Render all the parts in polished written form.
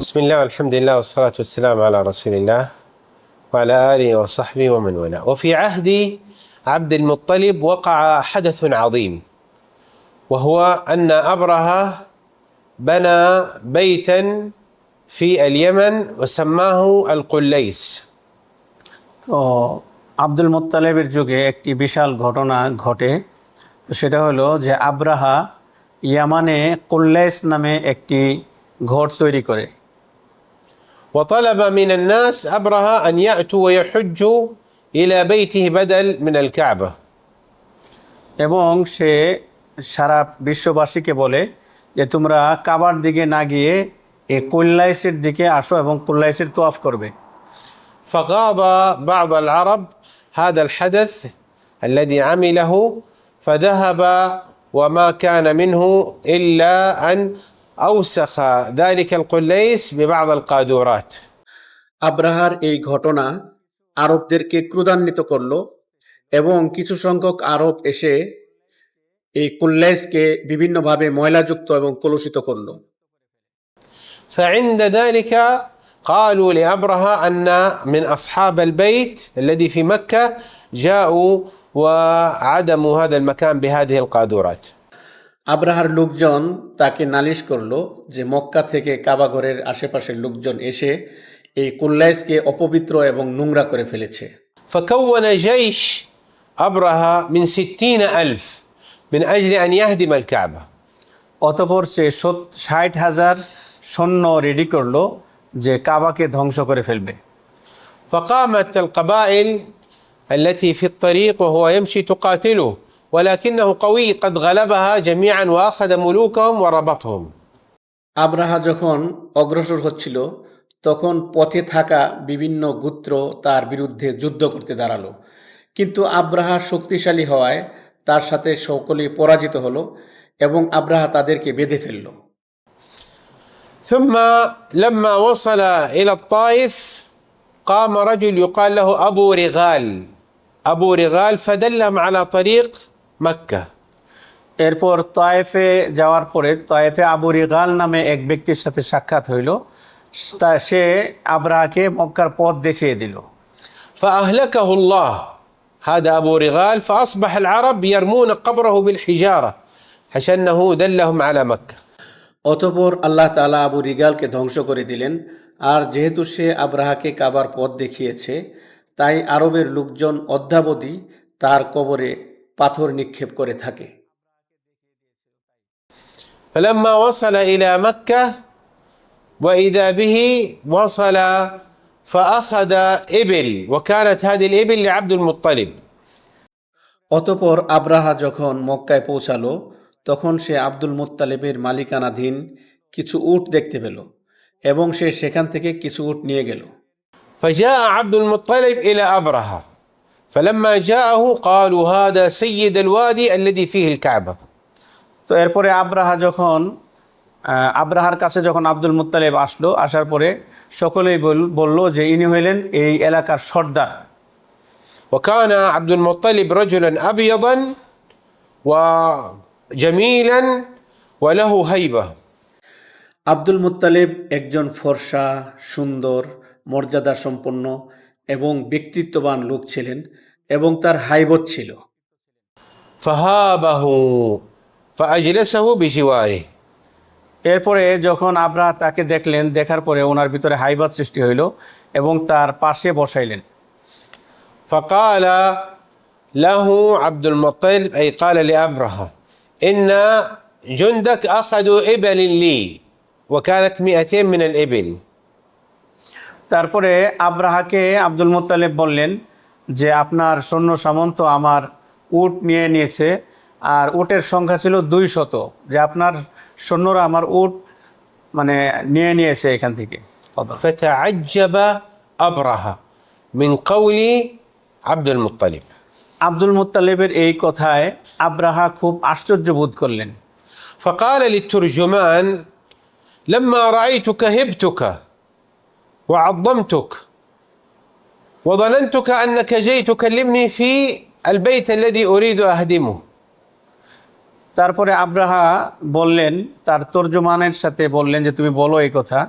بسم الله والحمد لله والصلاة والسلام على رسول الله وعلى آله وصحبه ومن والاه. وفي عهد عبد المطلب وقع حدث عظيم، وهو أن أبرهة بنى بيتا في اليمن وسماه القليس. তো আব্দুল মুত্তালিবের যুগে একটি বিশাল ঘটনা ঘটে। সেটা হলো যে আব্রাহা ইয়ামানে কুল্লাইস নামে একটি ঘর তৈরি করে وطلب من الناس أبرهة أن يأتوا ويحجوا إلى بيته بدل من الكعبة. এবং সে সারা বিশ্ববাসীকে বলে যে তোমরা কাবার দিকে না গিয়ে এই কুল্লাইসের দিকে আসো এবং কুল্লাইসের তোয়াফ করবে। فغاض بعض العرب هذا الحدث الذي عمله فذهب وما كان منه إلا أن أوسخ ذلك القليس ببعض القاذورات. আব্রাহার এই ঘটনা আরবদেরকে ক্রোধান্বিত করলো এবং কিছু সংখ্যক আরব এসে এই কুল্লাইসকে বিভিন্নভাবে ময়লাযুক্ত এবং কলুষিত করলো। فعند ذلك قالوا لأبرهة أن من أصحاب البيت الذي في مكة جاءوا وعدموا هذا المكان بهذه القاذورات. আব্রাহার লোকজন তাকে নালিশ করলো যে মক্কা থেকে কাবা ঘরের আশেপাশের লোকজন এসে এই কুল্লাইসকে অপবিত্র এবং নোংরা করে ফেলেছে। فكون جيش أبرهة من 60,000 من أجل أن يهدم الكعبة. অতঃপর সে 60,000 সৈন্য রেডি করলো যে কাবাকে ধ্বংস করে ফেলবে। فقامت القبائل التي في الطريق وهو يمشي تقاتله، ولكنه قوي قد غلبها جميعا وأخذ ملوكهم وربطهم. আব্রাহা যখন অগ্রসর হচ্ছিল তখন পথে থাকা বিভিন্ন গোত্র তার বিরুদ্ধে যুদ্ধ করতে দাঁড়ালো, কিন্তু আব্রাহা শক্তিশালী হওয়ায় তার সাথে সকলেই পরাজিত হলো এবং আব্রাহা তাদেরকে বেঁধে ফেলল। ثم لما وصل إلى الطائف قام رجل يقال له أبو رغال فدلهم على طريق مكة. এরপর তায়েফে যাওয়ার পরে তায়েফে আবু রিগাল নামে এক ব্যক্তির সাথে সাক্ষাৎ হইল। সে আব্রাহাকে মক্কার পথ দেখিয়ে দিল। فأهلكه الله هذا أبو رغال، فأصبح العرب يرمون قبره بالحجارة عشانه دلهم على مكة. অতঃপর আল্লাহ তাআলা আবু রিগালকে ধ্বংস করে দিলেন, আর যেহেতু সে আব্রাহাকে কাবার পথ দেখিয়েছে তাই আরবের লোকজন অদ্যাবধি তার কবরে পাথর নিক্ষেপ করে থাকে। فلما وصل إلى مكة وإذا به وصل فأخذ إبل، وكانت هذه الإبل لعبد المطلب. অতঃপর আব্রাহা যখন মক্কায় পৌঁছালো তখন সে আব্দুল মুত্তালিবের মালিকানাধীন কিছু উট দেখতে পেল এবং সে সেখান থেকে কিছু উট নিয়ে গেল। فجاء عبد المطلب إلى أبرهة، فلما جاءه قالوا هذا سيد الوادي الذي فيه الكعبة. তো এরপরে আব্রাহার কাছে যখন আব্দুল মুত্তালিব আসলো, আসার পরে সকলেই বলল যে ইনি হইলেন এই এলাকার সর্দার। وكان عبد المطلب رجلا أبيضا وجميلا وله هيبة. আব্দুল মুত্তালিব একজন ফর্সা, সুন্দর, মর্যাদা সম্পন্ন এবং ব্যক্তিত্ববান লোক ছিলেন এবং তার হাইবত ছিল। فهابه فأجلسه بجواره. এরপরে যখন আব্রাহা তাকে দেখলেন, দেখার পরে ওনার ভিতরে হাইবত সৃষ্টি হইল এবং তার পাশে বসাইলেন। فقال له عبد المطلب أي قال لأبرهة إن جندك أخذوا إبل لي وكانت 200 من الإبل. তারপরে আব্রাহাকে আব্দুল মুত্তালিব বললেন যে আপনার সৈন্য সামন্ত আমার উট নিয়ে নিয়েছে, আর উটের সংখ্যা ছিল 200, যে আপনার সৈন্যরা আমার উট নিয়ে নিয়েছে এখান থেকে। فتعجب أبرهة من قول عبد المطلب. আব্দুল মুত্তালিবের এই কথায় আব্রাহা খুব আশ্চর্য বোধ করলেন। فقال للترجمان لما رأيتك هبتك وعظمتك وظننتك أنك جاي تكلمني في البيت الذي أريد أهدمه. তারপরে আব্রাহা বললেন, তার তর্জমানের সাথে বললেন যে তুমি বলো এই কথা,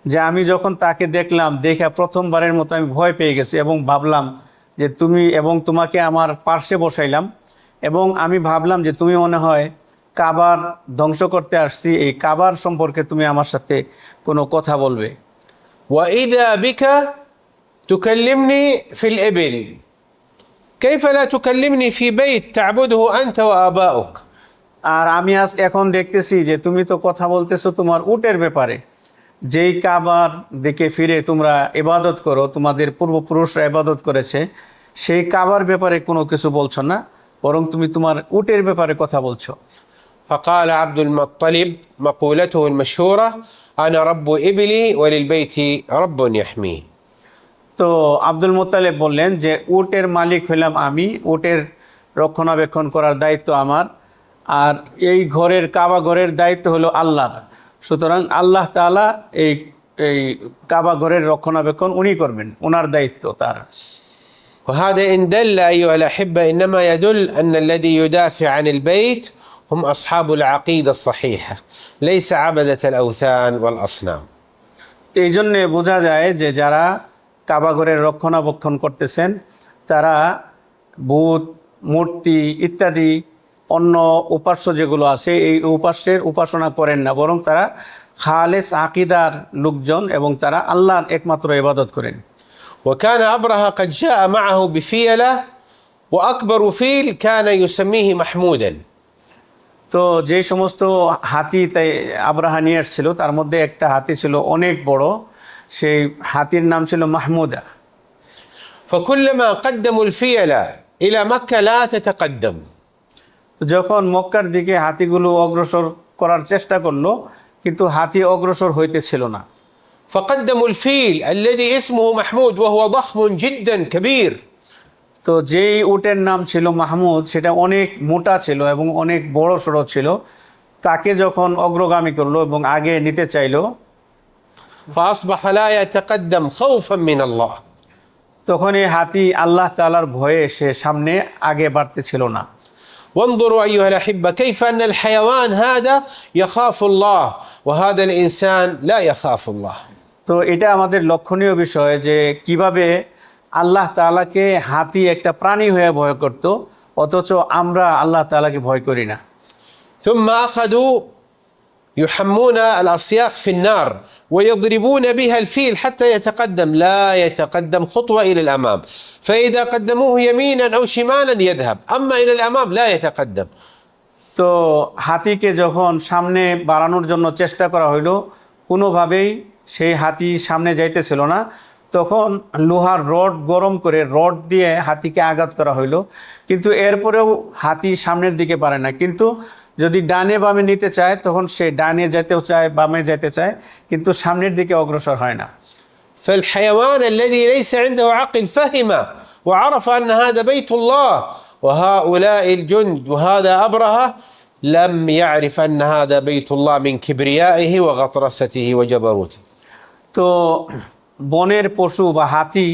যে আমি যখন তাকে দেখলাম, দেখে প্রথমবারের মতো আমি ভয় পেয়ে গেছি এবং ভাবলাম যে তুমি, এবং তোমাকে আমার পার্শ্বে বসাইলাম এবং আমি ভাবলাম যে তুমি মনে হয় কাবার ধ্বংস করতে আসছি, এই কাবার সম্পর্কে তুমি আমার সাথে কোনো কথা বলবে। وإذا بك تكلمني في الإبل كيف لا تكلمني في بيت تعبده أنت وآباؤك؟ আর আমি এখন দেখতেছি যে তুমি তো কথা বলতেছো তোমার উটের ব্যাপারে, যেই কাবার দিকে ফিরে তোমরা ইবাদত করো, তোমাদের পূর্বপুরুষরা ইবাদত করেছে, সেই কাবার ব্যাপারে কোনো কিছু বলছো না, বরং তুমি তোমার উটের ব্যাপারে কথা বলছো। فقال عبد المطلب مقولته المشهورة: أنا رب إبلي وللبيت رب يحميه. তো আব্দুল মুত্তালিব বললেন যে উটের মালিক হইলাম আমি, উটের রক্ষণাবেক্ষণ করার দায়িত্ব আমার, আর এই ঘরের কাবা ঘরের দায়িত্ব হলো আল্লাহর। সুতরাং আল্লাহ তাআলা এই এই কাবা ঘরের রক্ষণাবেক্ষণ উনি করবেন, ওনার দায়িত্ব তার। وهذا إن دل أيها الأحبة إنما يدل أن الذي يدافع عن البيت هم أصحاب العقيدة الصحيحة ليس عبدة الأوثان والأصنام. এই জন্যে বোঝা যায় যে যারা কাবা ঘরের রক্ষণাবেক্ষণ করতেছেন তারা বুত, মূর্তি ইত্যাদি অন্য উপাস্য যেগুলো আছে এই উপাস্যের উপাসনা করেন না, বরং তারা খালেস আকিদার লোকজন এবং তারা আল্লাহর একমাত্র ইবাদত করেন। وكان أبرهة قد جاء معه بفيلة وأكبر فيل كان يسميه محمودا. তো যে সমস্ত হাতি তাই আবরাহা নিয়ে এসেছিল তার মধ্যে একটা হাতি ছিল অনেক বড়, সেই হাতির নাম ছিল মাহমুদা। فكلما قدموا الفيلة إلى مكة لا تتقدم. যখন মক্কার দিকে হাতিগুলো অগ্রসর করার চেষ্টা করলো কিন্তু হাতি অগ্রসর হইতেছিল না। فقدموا الفيل الذي اسمه محمود وهو ضخم جدا كبير. তো যেই উটের নাম ছিল মাহমুদ সেটা অনেক মোটা ছিল এবং অনেক বড় সড়ো ছিল, তাকে যখন অগ্রগামী করলো এবং আগে নিতে চাইলো فأصبح لا يتقدم خوفا من الله. তখন এই হাতি আল্লাহ তাআলার ভয়ে সে সামনে আগে বাড়তেছিল না। وانظروا أيها الأحبة كيف أن الحيوان هذا يخاف الله وهذا الإنسان لا يخاف الله. তো এটা আমাদের লক্ষণীয় বিষয় যে কিভাবে আল্লাহ তাআলাকে হাতি একটা প্রাণী হয়ে ভয় করত, অথচ আমরা আল্লাহ তাআলাকে ভয় করি না। ثم أخذوا يحمون الأصياخ في النار ويضربون بها الفيل حتى يتقدم، لا يتقدم خطوة إلى الأمام، فإذا قدموه يمينا أو شمالا يذهب، أما إلى الأمام لا يتقدم. তো হাতিকে যখন সামনে বাড়ানোর জন্য চেষ্টা করা হইলো, কোনোভাবেই সেই হাতি সামনে যাইতেছিল না। তখন লোহার রড গরম করে রড দিয়ে হাতিকে আঘাত করা হইলো, কিন্তু এরপরেও হাতি সামনের দিকে পারে না। কিন্তু যদি ডানে বামে নিতে চায় তখন সে ডানে যেতেও চায়, বামে যেতে চায়, কিন্তু সামনের দিকে অগ্রসর হয় না। فالحيوان الذي ليس عنده عقل فهم وعرف أن هذا بيت الله وهؤلاء الجند وهذا أبرهة لم يعرف أن هذا بيت الله من كبريائه وغطرسته وجبروته. তো বনের পশু বা হাতি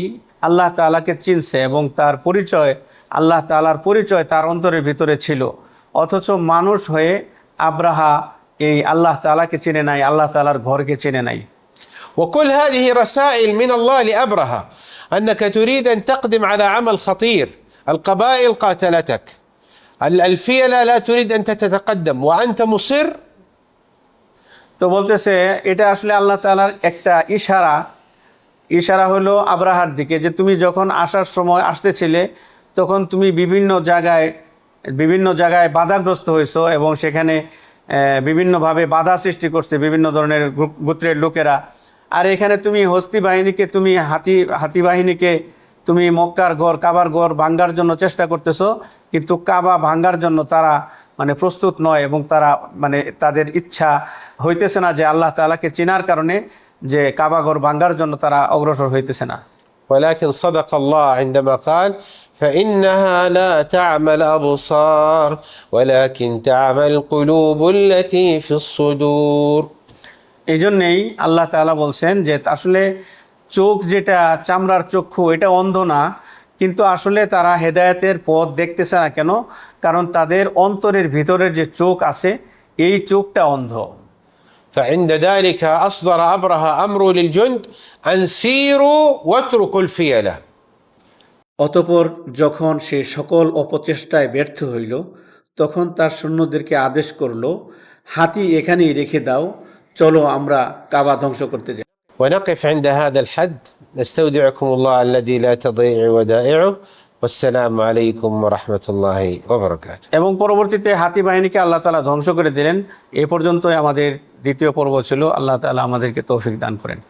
আল্লাহ তাআলাকে চিনছে এবং তার পরিচয়, আল্লাহ তাআলার পরিচয় তার অন্তরের ভিতরে ছিল, অথচ মানুষ হয়ে আব্রাহা এই আল্লাহ তাআলাকে চিনে নাই, আল্লাহ তাআলার ঘরকে চিনে নাই। وكل هذه رسائل من الله لأبرهة أنك تريد أن تقدم على عمل خطير، القبائل قاتلتك، الفيلة لا تريد أن تتقدم وأنت مصر. তো বলতেছে এটা আসলে আল্লাহ তাআলার একটা ইশারা হলো আব্রাহার দিকে, যে তুমি যখন আসার সময় আসতেছিলে তখন তুমি বিভিন্ন জায়গায় বাধাগ্রস্ত হয়েছো এবং সেখানে বিভিন্নভাবে বাধা সৃষ্টি করছে বিভিন্ন ধরনের গোত্রের লোকেরা। আর এখানে তুমি হস্তি বাহিনীকে, তুমি হাতি বাহিনীকে তুমি মক্কার ঘর, কাবার ঘর ভাঙ্গার জন্য চেষ্টা করতেছো, কিন্তু কাবা ভাঙ্গার জন্য তারা প্রস্তুত নয় এবং তারা তাদের ইচ্ছা হইতেছে না যে আল্লাহ তাআলাকে চেনার কারণে যে কাবা ঘর ভাঙ্গার জন্য তারা অগ্রসর হইতেছে না। ولكن صدق الله عندما قال فإنها لا تعمى الأبصار ولكن تعمى القلوب التي في الصدور. এই জন্যেই আল্লাহ তাআলা বলছেন যে আসলে চোখ যেটা চামড়ার চক্ষু এটা অন্ধ না, কিন্তু আসলে তারা হেদায়েতের পথ দেখতেছে না কেন? কারণ তাদের অন্তরের ভিতরের যে চোখ আছে এই চোখটা অন্ধ। فعند ذلك أصدر أبرهة أمره للجند أن سيروا واتركوا الفيلة. অতঃপর যখন সে সকল অপচেষ্টায় ব্যর্থ হইল, তখন তার সৈন্যদেরকে আদেশ করল, হাতি এখানেই রেখে দাও, চলো আমরা কাবা ধ্বংস করতে যাই। ونقف عند هذا الحد. نستودعكم الله الذي لا تضيع ودائعه. والسلام عليكم ورحمة الله وبركاته. এবং পরবর্তীতে হাতি বাহিনীকে আল্লাহ তাআলা ধ্বংস করে দিলেন। এ পর্যন্তই আমাদের দ্বিতীয় পর্ব ছিল। আল্লাহ তাআলা আমাদেরকে তৌফিক দান করেন।